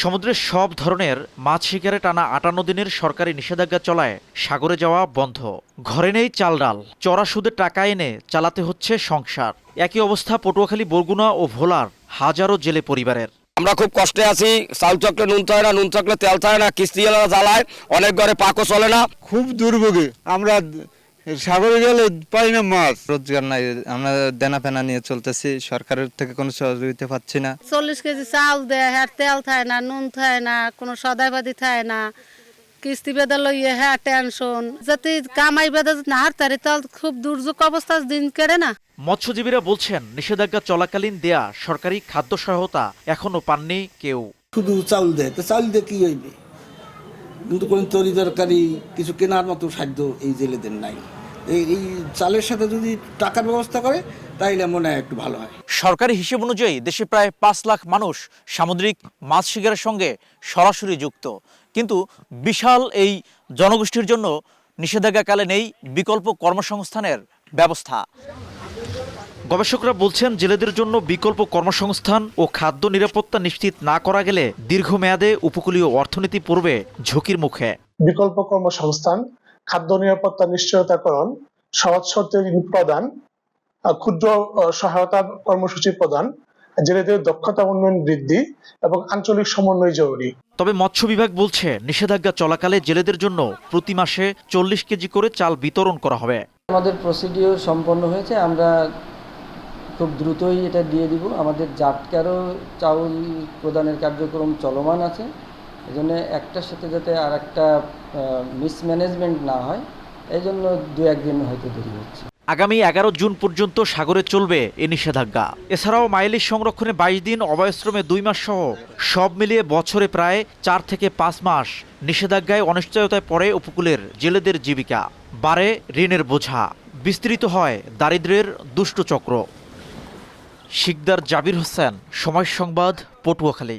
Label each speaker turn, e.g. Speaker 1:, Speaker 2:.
Speaker 1: সমুদ্রের সব ধরনের মাছ শিকারে টানা ৫৮ দিনের সরকারি নিষেধাজ্ঞা চলায় সাগরে যাওয়া বন্ধ। ঘরে নেই চাল ডাল, চড়া সুদে টাকা এনে চালাতে হচ্ছে সংসার। একই অবস্থা পটুয়াখালী, বরগুনা ও ভোলার হাজারো জেলে পরিবারের।
Speaker 2: আমরা খুব কষ্টে আছি। চাল চকলে নুন থাকে না, নুন চকলে তেল থাকে না, কিস্তিওয়ালা জ্বালায়, অনেক ঘরে পাকও চলে না।
Speaker 3: খুব দুর্ভোগে আমরা সাগরে গেলে পাই না মাছ।
Speaker 4: রোজগার নাই, আমরা দেনা ফেনা নিয়ে চলতেছি, সরকারের থেকে কোনো সহযোগিতা পাচ্ছি না।
Speaker 5: 40 কেজি চাল দেয়, হ্যাঁ তেল থাকে না, নুন থাকে না, কোনো সদাইবাদি থাকে না, কিস্তি বেদা লইয়ে হ্যাঁ টেনশন, যাতে কামাই বেদা না হারতারি তাহলে খুব দুর্যোগ অবস্থা দিন কেড়ে না।
Speaker 1: মৎস্যজীবীরা বলছেন, নিষেধাজ্ঞা চলাকালীন দেয়া সরকারি খাদ্য সহায়তা এখনো পাননি কেউ।
Speaker 6: শুধু চাউল দেয়, তো চাউল দিয়ে কি হইবে? কিন্তু কোনো তরি তরকারি কিছু কেনার মতো সাধ্য এই জেলেদের নাই। এই চালের সাথে যদি টাকার ব্যবস্থা করে তাইলে মনে হয় একটু ভালো হয়।
Speaker 1: সরকারি হিসেব অনুযায়ী দেশে প্রায় ৫ লাখ মানুষ সামুদ্রিক মাছ শিকারের সঙ্গে সরাসরি যুক্ত। কিন্তু বিশাল এই জনগোষ্ঠীর জন্য নিষেধাজ্ঞাকালে নেই বিকল্প কর্মসংস্থানের ব্যবস্থা। গবেষকরা বলছেন, জেলেদের জন্য বিকল্প কর্মসংস্থান ও খাদ্য নিরাপত্তা নিশ্চিত না করা গেলে দীর্ঘমেয়াদে উপকূলীয় অর্থনীতি পড়বে ঝুঁকির মুখে।
Speaker 7: বিকল্প কর্মসংস্থান, খাদ্য নিরাপত্তা নিশ্চয়তাকরণ, সহজ শর্তে ঋণ প্রদান, ক্ষুদ্র সহায়তা কর্মসূচি প্রদান, জেলেদের দক্ষতা উন্নয়ন বৃদ্ধি এবং আঞ্চলিক সমন্বয় জরুরি।
Speaker 1: তবে মৎস্য বিভাগ বলছে, নিষেধাজ্ঞা চলাকালে জেলেদের জন্য প্রতি মাসে ৪০ কেজি করে চাল বিতরণ করা হবে।
Speaker 8: আমাদের প্রসিডিওর সম্পন্ন হয়েছে, আমরা খুব দ্রুতই এটা দিয়ে দিব। আমাদের জাটকারও চাউল প্রদানের কার্যক্রম চলমান আছে। এজন্য একটার সাথে যাতে আর একটা মিসম্যানেজমেন্ট না হয়, এই জন্য ২-১ দিন হয়তো দেরি হচ্ছে।
Speaker 1: আগামী ১১ জুন পর্যন্ত সাগরে চলবে এ নিষেধাজ্ঞা। এছাড়াও মাইলিশ সংরক্ষণে ২২ দিন, অভয়শ্রমে ২ মাস সহ সব মিলিয়ে বছরে প্রায় ৪ থেকে ৫ মাস নিষেধাজ্ঞায় অনিশ্চয়তায় পড়ে উপকূলের জেলেদের জীবিকা। বাড়ে ঋণের বোঝা, বিস্তৃত হয় দারিদ্র্যের দুষ্ট চক্র। শিকদার জাবির হোসেন, সময় সংবাদ, পটুয়াখালী।